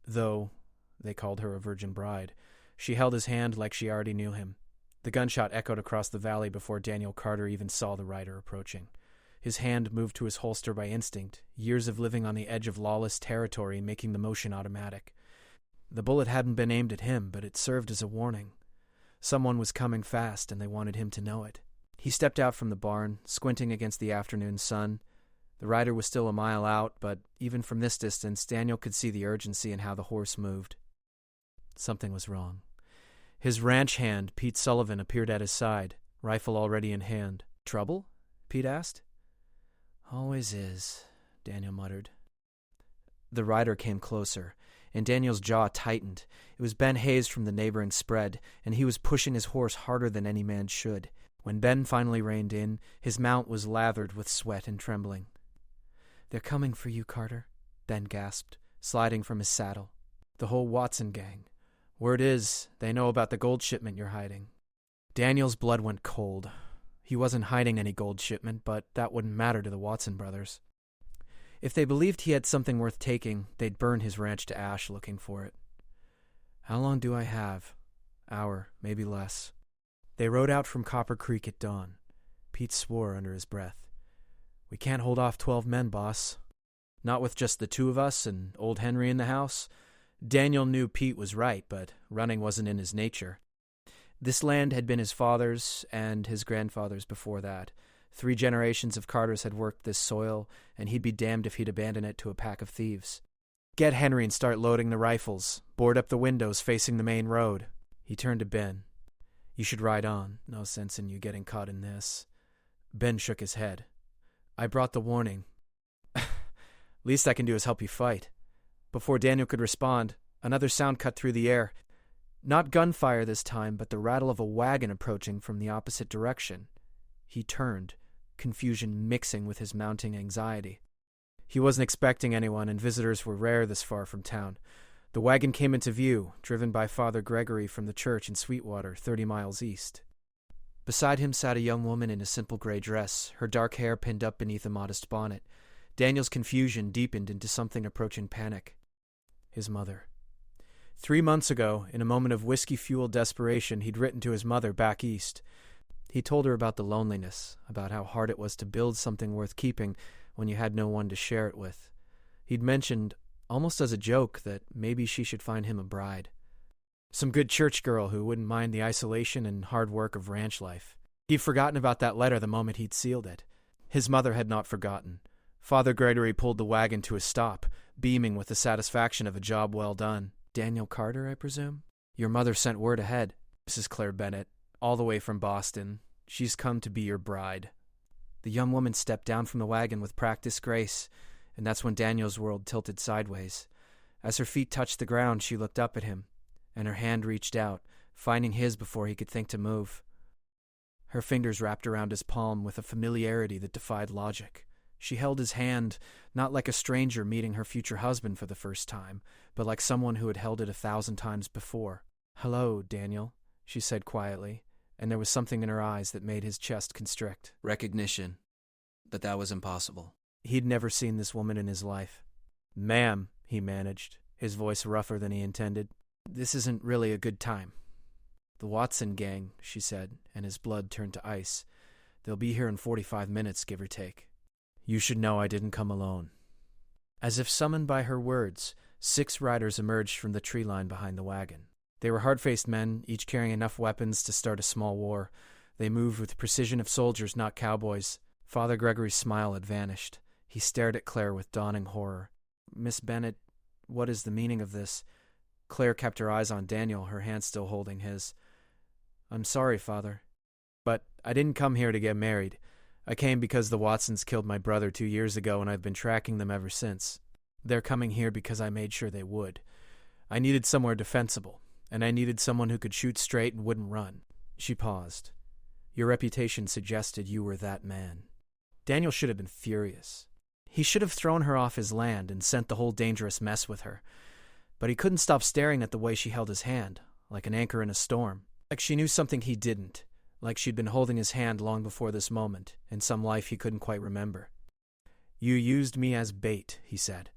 Though they called her a virgin bride, she held his hand like she already knew him. The gunshot echoed across the valley before Daniel Carter even saw the rider approaching. His hand moved to his holster by instinct, years of living on the edge of lawless territory making the motion automatic. The bullet hadn't been aimed at him, but it served as a warning. Someone was coming fast, and they wanted him to know it. He stepped out from the barn, squinting against the afternoon sun. The rider was still a mile out, but even from this distance, Daniel could see the urgency in how the horse moved. Something was wrong. His ranch hand, Pete Sullivan, appeared at his side, rifle already in hand. "Trouble?" Pete asked. "Always is," Daniel muttered. The rider came closer, and Daniel's jaw tightened. It was Ben Hayes from the neighboring spread, and he was pushing his horse harder than any man should. When Ben finally reined in, his mount was lathered with sweat and trembling. "They're coming for you, Carter," Ben gasped, sliding from his saddle. "The whole Watson gang. Word is, they know about the gold shipment you're hiding." Daniel's blood went cold. He wasn't hiding any gold shipment, but that wouldn't matter to the Watson brothers. If they believed he had something worth taking, they'd burn his ranch to ash looking for it. "How long do I have?" "Hour, maybe less." They rode out from Copper Creek at dawn. Pete swore under his breath. "We can't hold off 12 men, boss. Not with just the two of us and old Henry in the house." Daniel knew Pete was right, but running wasn't in his nature. This land had been his father's and his grandfather's before that. 3 generations of Carters had worked this soil, and he'd be damned if he'd abandon it to a pack of thieves. "Get Henry and start loading the rifles. Board up the windows facing the main road." He turned to Ben. "You should ride on. No sense in you getting caught in this." Ben shook his head. "I brought the warning." "Least I can do is help you fight." Before Daniel could respond, another sound cut through the air. Not gunfire this time, but the rattle of a wagon approaching from the opposite direction. He turned, confusion mixing with his mounting anxiety. He wasn't expecting anyone, and visitors were rare this far from town. The wagon came into view, driven by Father Gregory from the church in Sweetwater, 30 miles east. Beside him sat a young woman in a simple gray dress, her dark hair pinned up beneath a modest bonnet. Daniel's confusion deepened into something approaching panic. His mother. 3 months ago, in a moment of whiskey-fueled desperation, he'd written to his mother back east. He told her about the loneliness, about how hard it was to build something worth keeping when you had no one to share it with. He'd mentioned, almost as a joke, that maybe she should find him a bride. Some good church girl who wouldn't mind the isolation and hard work of ranch life. He'd forgotten about that letter the moment he'd sealed it. His mother had not forgotten. Father Gregory pulled the wagon to a stop, beaming with the satisfaction of a job well done. "Daniel Carter, I presume? Your mother sent word ahead, Mrs. Claire Bennett, all the way from Boston. She's come to be your bride." The young woman stepped down from the wagon with practiced grace, and that's when Daniel's world tilted sideways. As her feet touched the ground, she looked up at him, and her hand reached out, finding his before he could think to move. Her fingers wrapped around his palm with a familiarity that defied logic. She held his hand, not like a stranger meeting her future husband for the first time, but like someone who had held it 1,000 times before. "Hello, Daniel," she said quietly, and there was something in her eyes that made his chest constrict. Recognition. That was impossible. He'd never seen this woman in his life. "Ma'am," he managed, his voice rougher than he intended. "This isn't really a good time." "The Watson gang," she said, and his blood turned to ice. "They'll be here in 45 minutes, give or take. You should know I didn't come alone." As if summoned by her words, 6 riders emerged from the tree line behind the wagon. They were hard-faced men, each carrying enough weapons to start a small war. They moved with the precision of soldiers, not cowboys. Father Gregory's smile had vanished. He stared at Claire with dawning horror. "Miss Bennett, what is the meaning of this?" Claire kept her eyes on Daniel, her hand still holding his. "I'm sorry, Father. But I didn't come here to get married. I came because the Watsons killed my brother 2 years ago, and I've been tracking them ever since. They're coming here because I made sure they would. I needed somewhere defensible, and I needed someone who could shoot straight and wouldn't run." She paused. "Your reputation suggested you were that man." Daniel should have been furious. He should have thrown her off his land and sent the whole dangerous mess with her. But he couldn't stop staring at the way she held his hand, like an anchor in a storm. Like she knew something he didn't. Like she'd been holding his hand long before this moment, in some life he couldn't quite remember. "You used me as bait," he said.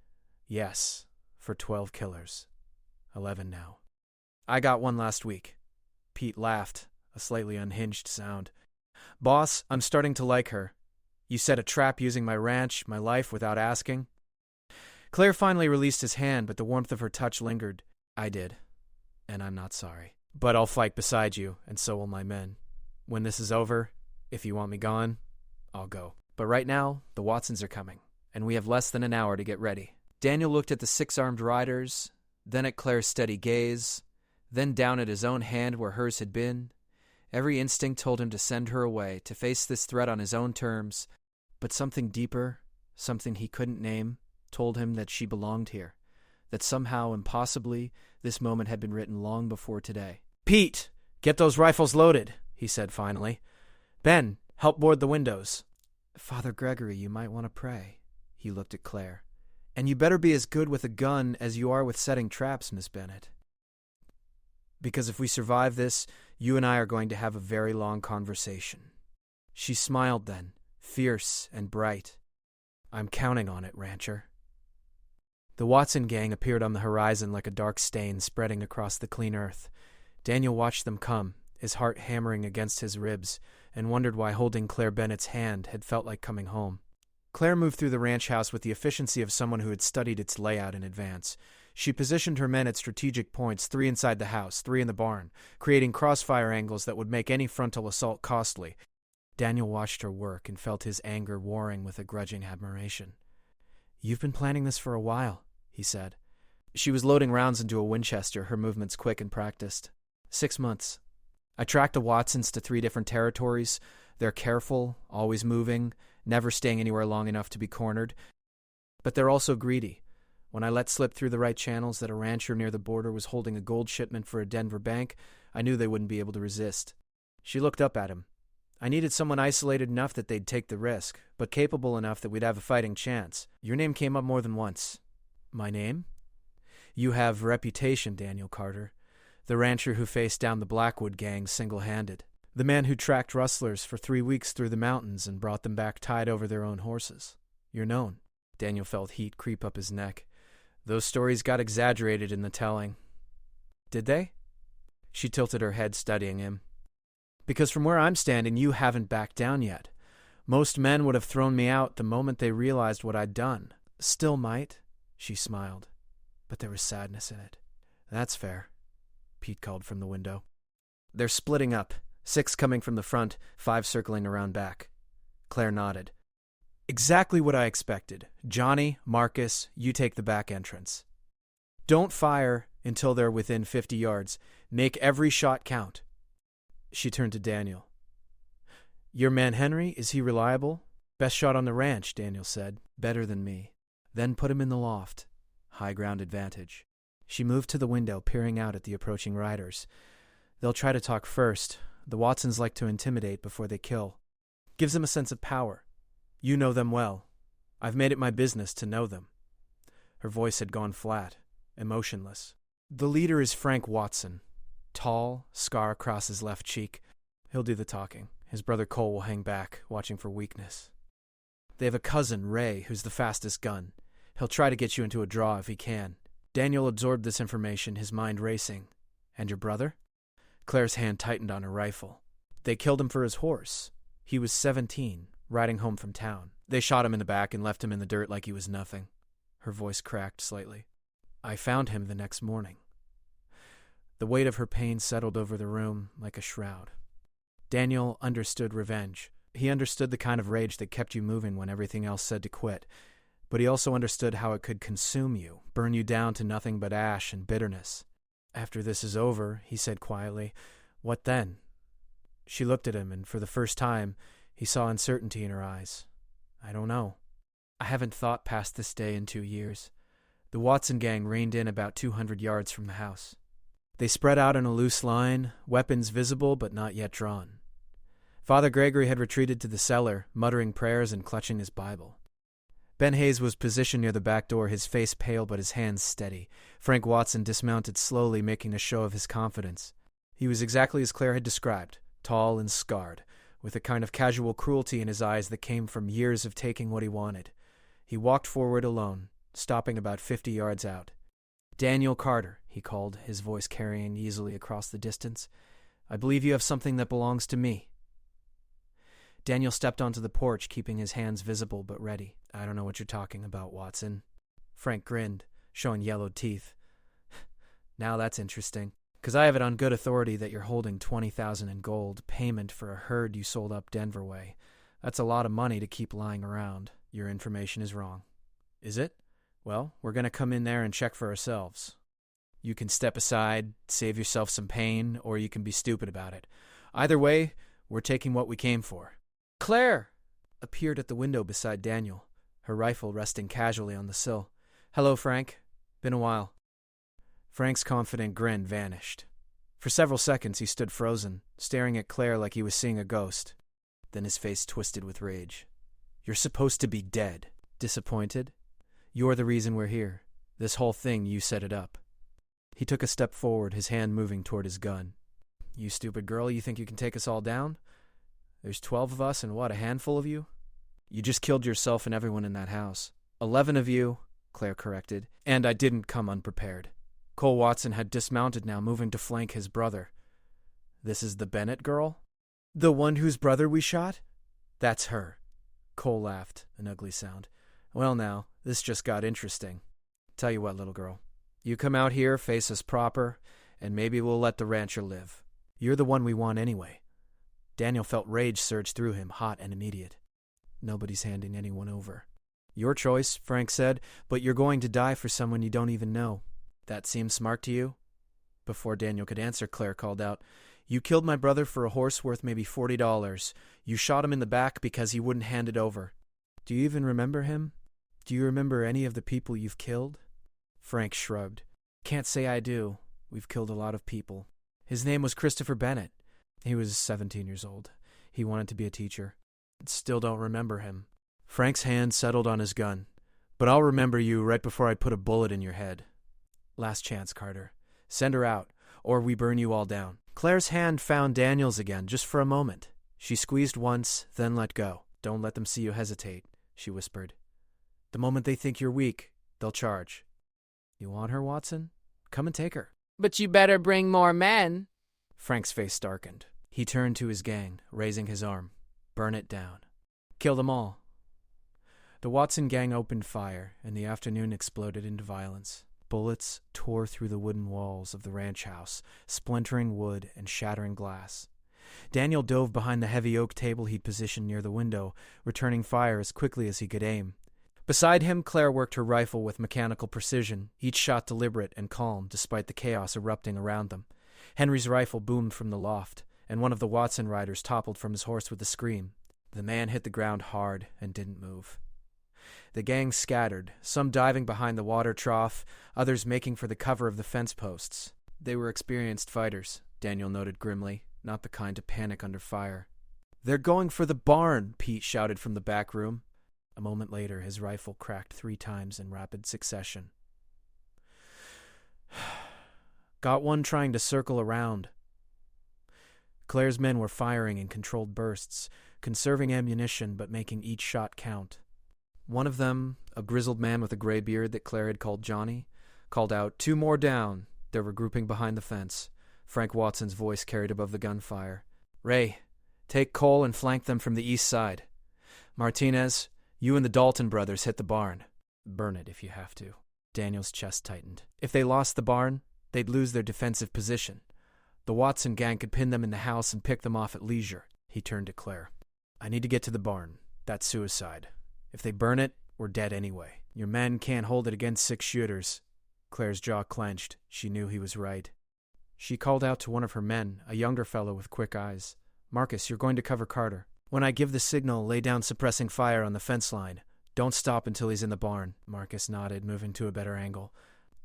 "Yes, for 12 killers." 11 now. I got one last week. Pete laughed, a slightly unhinged sound. Boss, I'm starting to like her. You set a trap using my ranch, my life, without asking. Claire finally released his hand, but the warmth of her touch lingered. I did, and I'm not sorry. But I'll fight beside you, and so will my men. When this is over, if you want me gone, I'll go. But right now, the Watsons are coming, and we have less than an hour to get ready. Daniel looked at the 6-armed riders, then at Claire's steady gaze, then down at his own hand where hers had been. Every instinct told him to send her away, to face this threat on his own terms, but something deeper, something he couldn't name, told him that she belonged here, that somehow, impossibly, this moment had been written long before today. Pete, get those rifles loaded, he said finally. Ben, help board the windows. Father Gregory, you might want to pray. He looked at Claire. And you better be as good with a gun as you are with setting traps, Miss Bennett. Because if we survive this, you and I are going to have a very long conversation. She smiled then, fierce and bright. I'm counting on it, rancher. The Watson gang appeared on the horizon like a dark stain spreading across the clean earth. Daniel watched them come, his heart hammering against his ribs, and wondered why holding Claire Bennett's hand had felt like coming home. Claire moved through the ranch house with the efficiency of someone who had studied its layout in advance. She positioned her men at strategic points, 3 inside the house, 3 in the barn, creating crossfire angles that would make any frontal assault costly. Daniel watched her work and felt his anger warring with a grudging admiration. You've been planning this for a while, he said. She was loading rounds into a Winchester, her movements quick and practiced. 6 months. I tracked the Watsons to 3 different territories. They're careful, always moving, never staying anywhere long enough to be cornered. But they're also greedy. When I let slip through the right channels that a rancher near the border was holding a gold shipment for a Denver bank, I knew they wouldn't be able to resist. She looked up at him. I needed someone isolated enough that they'd take the risk, but capable enough that we'd have a fighting chance. Your name came up more than once. My name? You have reputation, Daniel Carter. The rancher who faced down the Blackwood gang single-handed. The man who tracked rustlers for 3 weeks through the mountains and brought them back tied over their own horses. You're known. Daniel felt heat creep up his neck. Those stories got exaggerated in the telling. Did they? She tilted her head, studying him. Because from where I'm standing, you haven't backed down yet. Most men would have thrown me out the moment they realized what I'd done. Still might, she smiled, but there was sadness in it. That's fair, Pete called from the window. They're splitting up, 6 coming from the front, 5 circling around back. Claire nodded. Exactly what I expected. Johnny, Marcus, you take the back entrance. Don't fire until they're within 50 yards. Make every shot count. She turned to Daniel. Your man Henry, is he reliable? Best shot on the ranch, Daniel said. Better than me. Then put him in the loft. High ground advantage. She moved to the window, peering out at the approaching riders. They'll try to talk first. The Watsons like to intimidate before they kill. Gives them a sense of power. You know them well. I've made it my business to know them. Her voice had gone flat, emotionless. The leader is Frank Watson. Tall, scar across his left cheek. He'll do the talking. His brother Cole will hang back, watching for weakness. They have a cousin, Ray, who's the fastest gun. He'll try to get you into a draw if he can. Daniel absorbed this information, his mind racing. And your brother? Claire's hand tightened on her rifle. They killed him for his horse. He was 17, riding home from town. They shot him in the back and left him in the dirt like he was nothing. Her voice cracked slightly. I found him the next morning. The weight of her pain settled over the room like a shroud. Daniel understood revenge. He understood the kind of rage that kept you moving when everything else said to quit. But he also understood how it could consume you, burn you down to nothing but ash and bitterness. After this is over, he said quietly, what then? She looked at him, and for the first time, he saw uncertainty in her eyes. I don't know. I haven't thought past this day in 2 years. The Watson gang reined in about 200 yards from the house. They spread out in a loose line, weapons visible but not yet drawn. Father Gregory had retreated to the cellar, muttering prayers and clutching his Bible. Ben Hayes was positioned near the back door, his face pale but his hands steady. Frank Watson dismounted slowly, making a show of his confidence. He was exactly as Claire had described, tall and scarred, with a kind of casual cruelty in his eyes that came from years of taking what he wanted. He walked forward alone, stopping about 50 yards out. Daniel Carter, he called, his voice carrying easily across the distance. "I believe you have something that belongs to me." Daniel stepped onto the porch, keeping his hands visible but ready. "I don't know what you're talking about, Watson." Frank grinned, showing yellowed teeth. "Now that's interesting, because I have it on good authority that you're holding $20,000 in gold, payment for a herd you sold up Denver way. That's a lot of money to keep lying around. Your information is wrong." "Is it? Well, we're going to come in there and check for ourselves. You can step aside, save yourself some pain, or you can be stupid about it. Either way, we're taking what we came for." Claire appeared at the window beside Daniel, her rifle resting casually on the sill. "Hello, Frank. Been a while." Frank's confident grin vanished. For several seconds he stood frozen, staring at Claire like he was seeing a ghost. Then his face twisted with rage. "You're supposed to be dead." "Disappointed? You're the reason we're here. This whole thing, you set it up." He took a step forward, his hand moving toward his gun. "You stupid girl, you think you can take us all down? There's 12 of us and what, a handful of you? You just killed yourself and everyone in that house." 11 of you, Claire corrected, "and I didn't come unprepared." Cole Watson had dismounted now, moving to flank his brother. "This is the Bennett girl?" "The one whose brother we shot?" "That's her." Cole laughed, an ugly sound. "Well now, this just got interesting. Tell you what, little girl. You come out here, face us proper, and maybe we'll let the rancher live. You're the one we want anyway." Daniel felt rage surge through him, hot and immediate. "Nobody's handing anyone over." "Your choice," Frank said, "but you're going to die for someone you don't even know. That seems smart to you?" Before Daniel could answer, Claire called out, "You killed my brother for a horse worth maybe $40. You shot him in the back because he wouldn't hand it over. Do you even remember him? Do you remember any of the people you've killed?" Frank shrugged. "Can't say I do. We've killed a lot of people. His name was Christopher Bennett. He was 17 years old. He wanted to be a teacher. Still don't remember him." Frank's hand settled on his gun. "But I'll remember you right before I put a bullet in your head. Last chance, Carter. Send her out, or we burn you all down." Claire's hand found Daniel's again, just for a moment. She squeezed once, then let go. "Don't let them see you hesitate," she whispered. "The moment they think you're weak, they'll charge. You want her, Watson? Come and take her." "But you better bring more men." Frank's face darkened. He turned to his gang, raising his arm. "Burn it down. Kill them all." The Watson gang opened fire, and the afternoon exploded into violence. Bullets tore through the wooden walls of the ranch house, splintering wood and shattering glass. Daniel dove behind the heavy oak table he'd positioned near the window, returning fire as quickly as he could aim. Beside him, Claire worked her rifle with mechanical precision, each shot deliberate and calm despite the chaos erupting around them. Henry's rifle boomed from the loft, and one of the Watson riders toppled from his horse with a scream. The man hit the ground hard and didn't move. The gang scattered, some diving behind the water trough, others making for the cover of the fence posts. They were experienced fighters, Daniel noted grimly, not the kind to panic under fire. "They're going for the barn," Pete shouted from the back room. A moment later, his rifle cracked 3 times in rapid succession. "Got one trying to circle around." Claire's men were firing in controlled bursts, conserving ammunition but making each shot count. One of them, a grizzled man with a gray beard that Claire had called Johnny, called out, "2 more down." They were grouping behind the fence. Frank Watson's voice carried above the gunfire. "Ray, take Cole and flank them from the east side. Martinez, you and the Dalton brothers hit the barn. Burn it if you have to." Daniel's chest tightened. If they lost the barn, they'd lose their defensive position. The Watson gang could pin them in the house and pick them off at leisure. He turned to Claire. "I need to get to the barn. That's suicide. If they burn it, we're dead anyway. Your men can't hold it against 6 shooters." Claire's jaw clenched. She knew he was right. She called out to one of her men, a younger fellow with quick eyes. "Marcus, you're going to cover Carter. When I give the signal, lay down suppressing fire on the fence line. Don't stop until he's in the barn." Marcus nodded, moving to a better angle.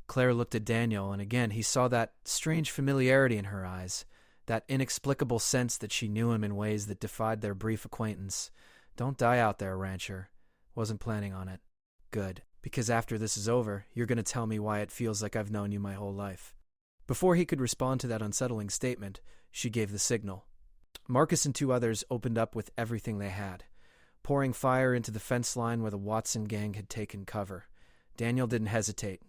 Claire looked at Daniel, and again he saw that strange familiarity in her eyes, that inexplicable sense that she knew him in ways that defied their brief acquaintance. "Don't die out there, rancher. Wasn't planning on it." "Good, because after this is over, you're going to tell me why it feels like I've known you my whole life." Before he could respond to that unsettling statement, she gave the signal. Marcus and 2 others opened up with everything they had, pouring fire into the fence line where the Watson gang had taken cover. Daniel didn't hesitate.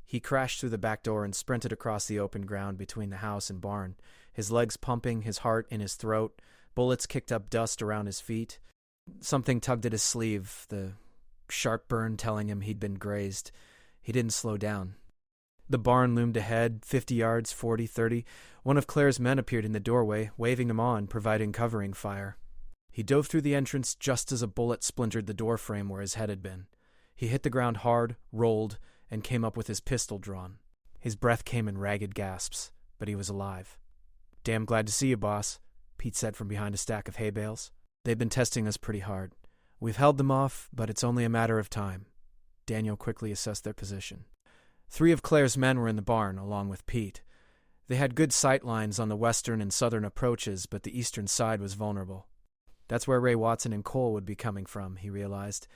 He crashed through the back door and sprinted across the open ground between the house and barn, his legs pumping, his heart in his throat. Bullets kicked up dust around his feet. Something tugged at his sleeve, the sharp burn telling him he'd been grazed. He didn't slow down. The barn loomed ahead, 50 yards, 40, 30. One of Claire's men appeared in the doorway, waving him on, providing covering fire. He dove through the entrance just as a bullet splintered the door frame where his head had been. He hit the ground hard, rolled, and came up with his pistol drawn. His breath came in ragged gasps, but he was alive. "Damn glad to see you, boss," Pete said from behind a stack of hay bales. "They've been testing us pretty hard. We've held them off, but it's only a matter of time." Daniel quickly assessed their position. 3 of Claire's men were in the barn, along with Pete. They had good sight lines on the western and southern approaches, but the eastern side was vulnerable. That's where Ray Watson and Cole would be coming from, he realized.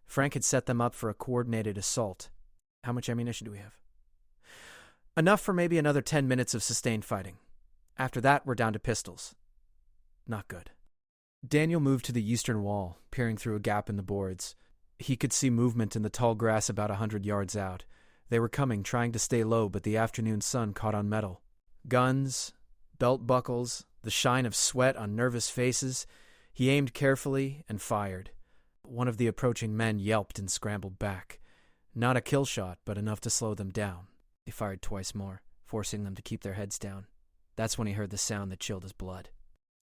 Frank had set them up for a coordinated assault. How much ammunition do we have? Enough for maybe another 10 minutes of sustained fighting. After that, we're down to pistols. Not good. Daniel moved to the eastern wall, peering through a gap in the boards. He could see movement in the tall grass about 100 yards out. They were coming, trying to stay low, but the afternoon sun caught on metal. Guns, belt buckles, the shine of sweat on nervous faces. He aimed carefully and fired. One of the approaching men yelped and scrambled back. Not a kill shot, but enough to slow them down. He fired twice more, forcing them to keep their heads down. That's when he heard the sound that chilled his blood.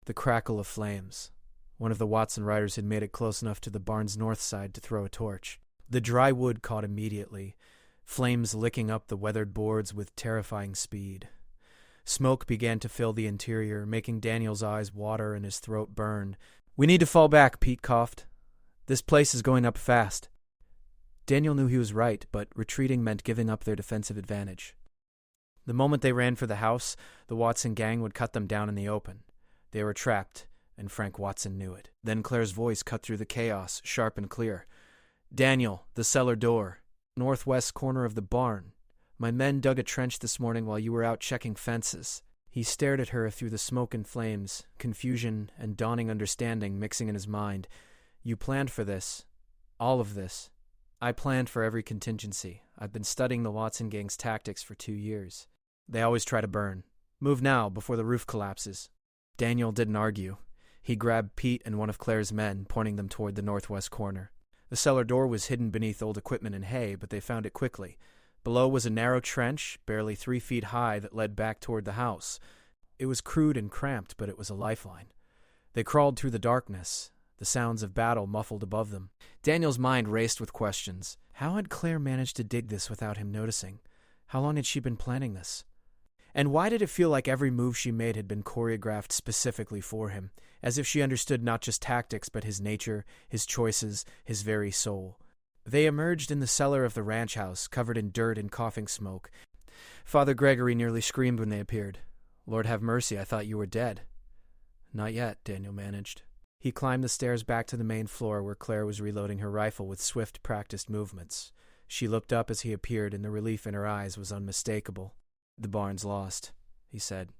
The crackle of flames. One of the Watson riders had made it close enough to the barn's north side to throw a torch. The dry wood caught immediately, flames licking up the weathered boards with terrifying speed. Smoke began to fill the interior, making Daniel's eyes water and his throat burn. "We need to fall back," Pete coughed. "This place is going up fast." Daniel knew he was right, but retreating meant giving up their defensive advantage. The moment they ran for the house, the Watson gang would cut them down in the open. They were trapped, and Frank Watson knew it. Then Claire's voice cut through the chaos, sharp and clear. "Daniel, the cellar door. Northwest corner of the barn. My men dug a trench this morning while you were out checking fences." He stared at her through the smoke and flames, confusion and dawning understanding mixing in his mind. "You planned for this. All of this. I planned for every contingency. I've been studying the Watson gang's tactics for 2 years. They always try to burn. Move now, before the roof collapses." Daniel didn't argue. He grabbed Pete and one of Claire's men, pointing them toward the northwest corner. The cellar door was hidden beneath old equipment and hay, but they found it quickly. Below was a narrow trench, barely 3 feet high, that led back toward the house. It was crude and cramped, but it was a lifeline. They crawled through the darkness, the sounds of battle muffled above them. Daniel's mind raced with questions. How had Claire managed to dig this without him noticing? How long had she been planning this? And why did it feel like every move she made had been choreographed specifically for him, as if she understood not just tactics but his nature, his choices, his very soul? They emerged in the cellar of the ranch house, covered in dirt and coughing smoke. Father Gregory nearly screamed when they appeared. "Lord have mercy, I thought you were dead." "Not yet," Daniel managed. He climbed the stairs back to the main floor where Claire was reloading her rifle with swift, practiced movements. She looked up as he appeared, and the relief in her eyes was unmistakable. "The barn's lost," he said.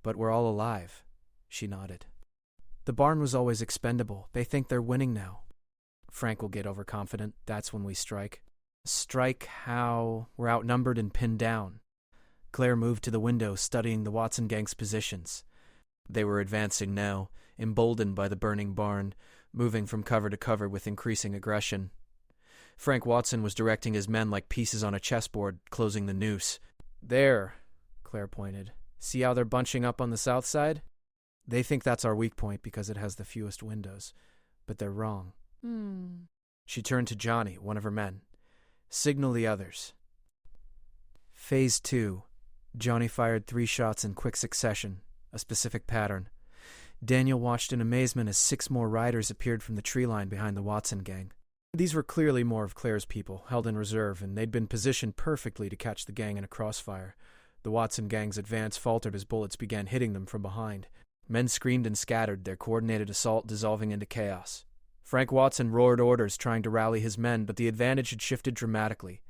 "But we're all alive." She nodded. "The barn was always expendable. They think they're winning now." "Frank will get overconfident. That's when we strike." "Strike how? We're outnumbered and pinned down." Claire moved to the window, studying the Watson gang's positions. They were advancing now, emboldened by the burning barn, moving from cover to cover with increasing aggression. Frank Watson was directing his men like pieces on a chessboard, closing the noose. "There," Claire pointed. "See how they're bunching up on the south side? They think that's our weak point because it has the fewest windows. But they're wrong." She turned to Johnny, one of her men. "Signal the others." Phase 2. Johnny fired 3 shots in quick succession, a specific pattern. Daniel watched in amazement as 6 more riders appeared from the tree line behind the Watson gang. These were clearly more of Claire's people, held in reserve, and they'd been positioned perfectly to catch the gang in a crossfire. The Watson gang's advance faltered as bullets began hitting them from behind. Men screamed and scattered, their coordinated assault dissolving into chaos. Frank Watson roared orders, trying to rally his men, but the advantage had shifted dramatically.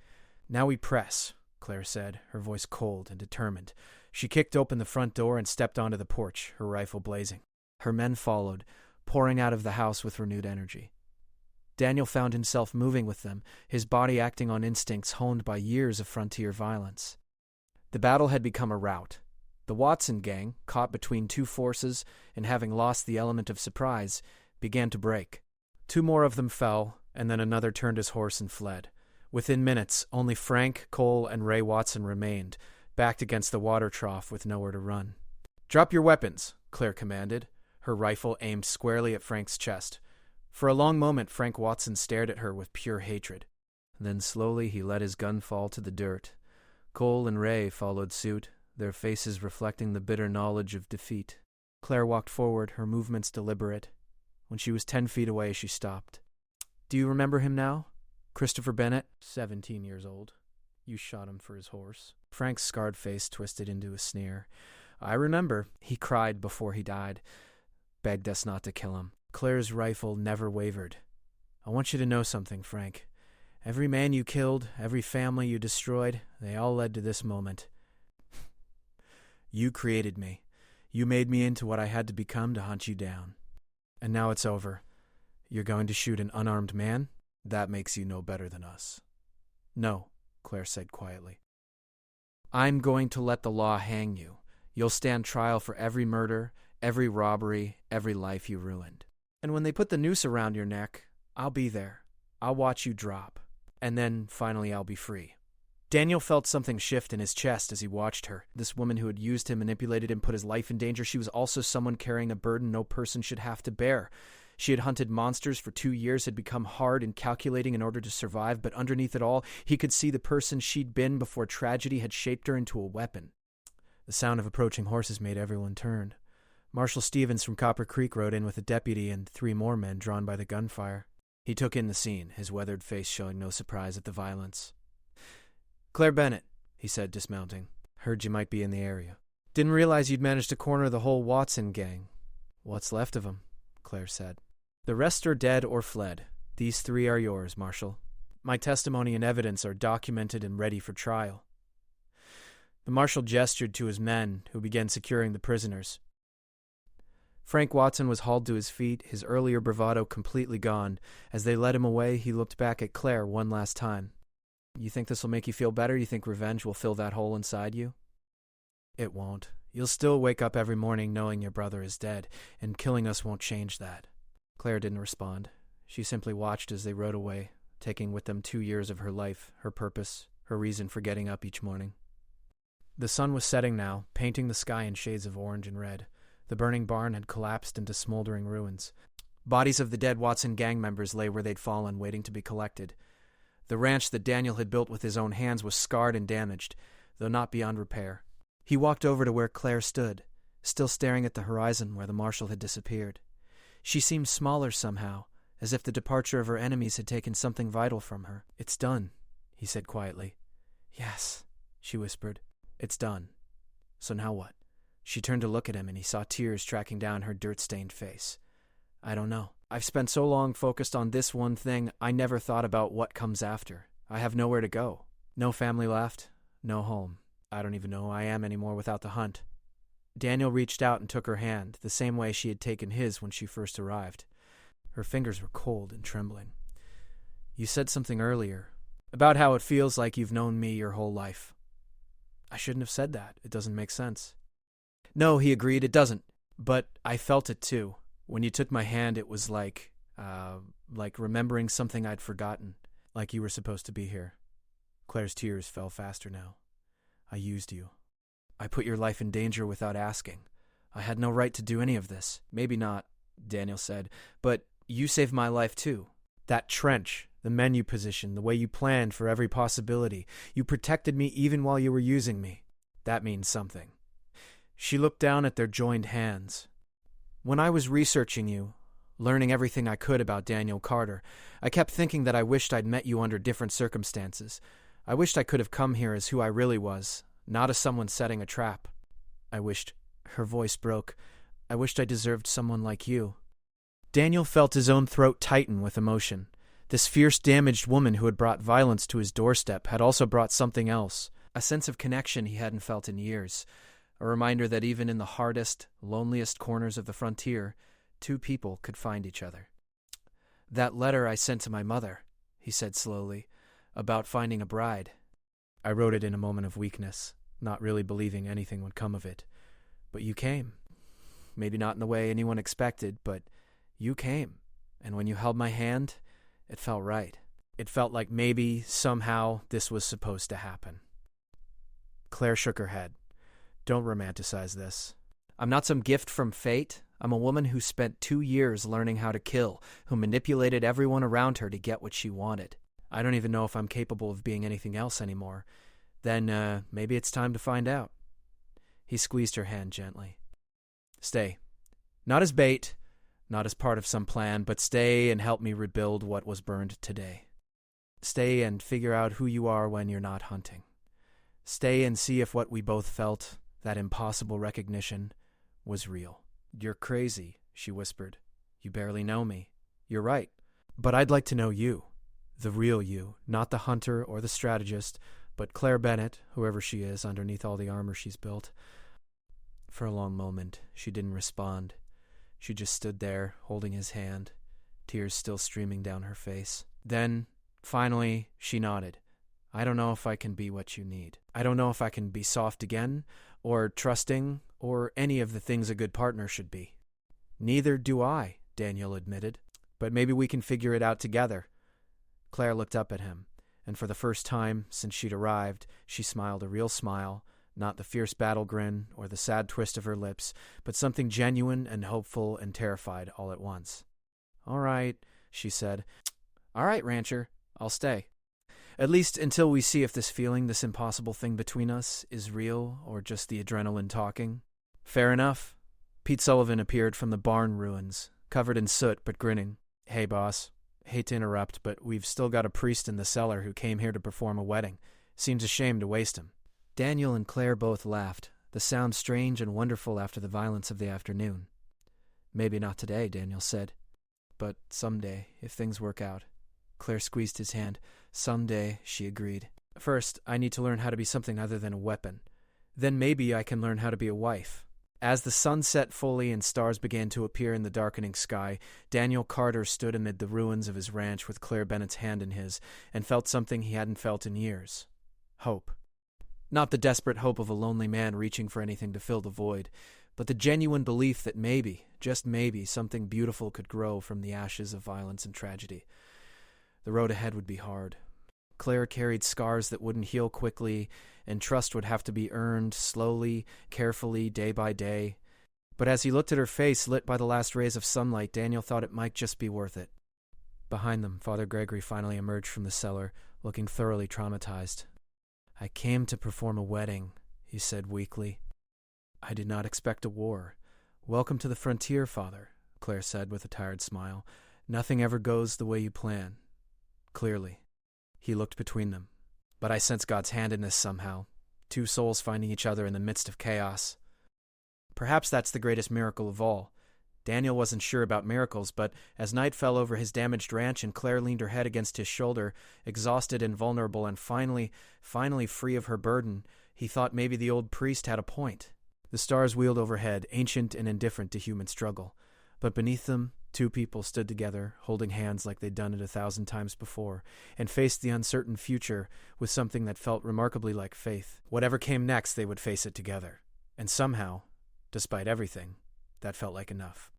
"Now we press," Claire said, her voice cold and determined. She kicked open the front door and stepped onto the porch, her rifle blazing. Her men followed, pouring out of the house with renewed energy. Daniel found himself moving with them, his body acting on instincts honed by years of frontier violence. The battle had become a rout. The Watson gang, caught between two forces and having lost the element of surprise, began to break. 2 more of them fell, and then another turned his horse and fled. Within minutes, only Frank, Cole, and Ray Watson remained, backed against the water trough with nowhere to run. "Drop your weapons," Claire commanded, her rifle aimed squarely at Frank's chest. For a long moment, Frank Watson stared at her with pure hatred. Then slowly he let his gun fall to the dirt. Cole and Ray followed suit, their faces reflecting the bitter knowledge of defeat. Claire walked forward, her movements deliberate. When she was 10 feet away, she stopped. "Do you remember him now? Christopher Bennett, 17 years old. You shot him for his horse." Frank's scarred face twisted into a sneer. "I remember. He cried before he died. Begged us not to kill him." Claire's rifle never wavered. "I want you to know something, Frank. Every man you killed, every family you destroyed, they all led to this moment. You created me. You made me into what I had to become to hunt you down. And now it's over. You're going to shoot an unarmed man? That makes you no better than us." "No," Claire said quietly. "I'm going to let the law hang you. You'll stand trial for every murder, every robbery, every life you ruined. And when they put the noose around your neck, I'll be there. I'll watch you drop. And then, finally, I'll be free." Daniel felt something shift in his chest as he watched her. This woman who had used him, manipulated him, put his life in danger, she was also someone carrying a burden no person should have to bear. She had hunted monsters for 2 years, had become hard and calculating in order to survive, but underneath it all, he could see the person she'd been before tragedy had shaped her into a weapon. The sound of approaching horses made everyone turn. Marshal Stevens from Copper Creek rode in with a deputy and 3 more men drawn by the gunfire. He took in the scene, his weathered face showing no surprise at the violence. "Claire Bennett," he said, dismounting. "Heard you might be in the area. Didn't realize you'd managed to corner the whole Watson gang." "What's left of them?" Claire said. "The rest are dead or fled. These 3 are yours, Marshal. My testimony and evidence are documented and ready for trial." The marshal gestured to his men, who began securing the prisoners. Frank Watson was hauled to his feet, his earlier bravado completely gone. As they led him away, he looked back at Claire one last time. "You think this will make you feel better? You think revenge will fill that hole inside you?" "It won't. You'll still wake up every morning knowing your brother is dead, and killing us won't change that." Claire didn't respond. She simply watched as they rode away, taking with them 2 years of her life, her purpose, her reason for getting up each morning. The sun was setting now, painting the sky in shades of orange and red. The burning barn had collapsed into smoldering ruins. Bodies of the dead Watson gang members lay where they'd fallen, waiting to be collected. The ranch that Daniel had built with his own hands was scarred and damaged, though not beyond repair. He walked over to where Claire stood, still staring at the horizon where the marshal had disappeared. She seemed smaller somehow, as if the departure of her enemies had taken something vital from her. "It's done," he said quietly. "Yes," she whispered. "It's done. So now what?" She turned to look at him, and he saw tears tracking down her dirt-stained face. "I don't know. I've spent so long focused on this one thing, I never thought about what comes after. I have nowhere to go. No family left, no home. I don't even know who I am anymore without the hunt." Daniel reached out and took her hand, the same way she had taken his when she first arrived. Her fingers were cold and trembling. "You said something earlier, about how it feels like you've known me your whole life." "I shouldn't have said that. It doesn't make sense." "No," he agreed, "it doesn't. But I felt it too. When you took my hand, it was like remembering something I'd forgotten, like you were supposed to be here." Claire's tears fell faster now. "I used you. I put your life in danger without asking. I had no right to do any of this." "Maybe not," Daniel said, "but you saved my life too. That trench, the menu position, the way you planned for every possibility. You protected me even while you were using me. That means something." She looked down at their joined hands. "When I was researching you, learning everything I could about Daniel Carter, I kept thinking that I wished I'd met you under different circumstances. I wished I could have come here as who I really was, not as someone setting a trap. I wished," her voice broke, "I wished I deserved someone like you." Daniel felt his own throat tighten with emotion. This fierce, damaged woman who had brought violence to his doorstep had also brought something else, a sense of connection he hadn't felt in years. A reminder that even in the hardest, loneliest corners of the frontier, 2 people could find each other. That letter I sent to my mother, he said slowly, about finding a bride. I wrote it in a moment of weakness, not really believing anything would come of it. But you came. Maybe not in the way anyone expected, but you came. And when you held my hand, it felt right. It felt like maybe, somehow, this was supposed to happen. Claire shook her head. Don't romanticize this. I'm not some gift from fate. I'm a woman who spent 2 years learning how to kill, who manipulated everyone around her to get what she wanted. I don't even know if I'm capable of being anything else anymore. Then, maybe it's time to find out. He squeezed her hand gently. Stay. Not as bait, not as part of some plan, but stay and help me rebuild what was burned today. Stay and figure out who you are when you're not hunting. Stay and see if what we both felt, that impossible recognition, was real. You're crazy, she whispered. You barely know me. You're right. But I'd like to know you. The real you, not the hunter or the strategist, but Claire Bennett, whoever she is, underneath all the armor she's built. For a long moment, she didn't respond. She just stood there, holding his hand, tears still streaming down her face. Then, finally, she nodded. I don't know if I can be what you need. I don't know if I can be soft again, or trusting, or any of the things a good partner should be. Neither do I, Daniel admitted. But maybe we can figure it out together. Claire looked up at him, and for the first time since she'd arrived, she smiled a real smile, not the fierce battle grin or the sad twist of her lips, but something genuine and hopeful and terrified all at once. All right, she said. All right, rancher, I'll stay. At least until we see if this feeling, this impossible thing between us, is real or just the adrenaline talking. Fair enough. Pete Sullivan appeared from the barn ruins, covered in soot but grinning. Hey, boss. Hate to interrupt, but we've still got a priest in the cellar who came here to perform a wedding. Seems a shame to waste him. Daniel and Claire both laughed, the sound strange and wonderful after the violence of the afternoon. Maybe not today, Daniel said. But someday, if things work out. Claire squeezed his hand. Someday, she agreed. First, I need to learn how to be something other than a weapon. Then maybe I can learn how to be a wife. As the sun set fully and stars began to appear in the darkening sky, Daniel Carter stood amid the ruins of his ranch with Claire Bennett's hand in his, and felt something he hadn't felt in years. Hope. Not the desperate hope of a lonely man reaching for anything to fill the void, but the genuine belief that maybe, just maybe, something beautiful could grow from the ashes of violence and tragedy. The road ahead would be hard. Claire carried scars that wouldn't heal quickly, and trust would have to be earned slowly, carefully, day by day. But as he looked at her face lit by the last rays of sunlight, Daniel thought it might just be worth it. Behind them, Father Gregory finally emerged from the cellar, looking thoroughly traumatized. I came to perform a wedding, he said weakly. I did not expect a war. Welcome to the frontier, Father, Claire said with a tired smile. Nothing ever goes the way you plan. Clearly. He looked between them. But I sense God's hand in this somehow. 2 souls finding each other in the midst of chaos. Perhaps that's the greatest miracle of all. Daniel wasn't sure about miracles, but as night fell over his damaged ranch and Claire leaned her head against his shoulder, exhausted and vulnerable and finally free of her burden, he thought maybe the old priest had a point. The stars wheeled overhead, ancient and indifferent to human struggle. But beneath them, 2 people stood together, holding hands like they'd done it 1,000 times before, and faced the uncertain future with something that felt remarkably like faith. Whatever came next, they would face it together. And somehow, despite everything, that felt like enough.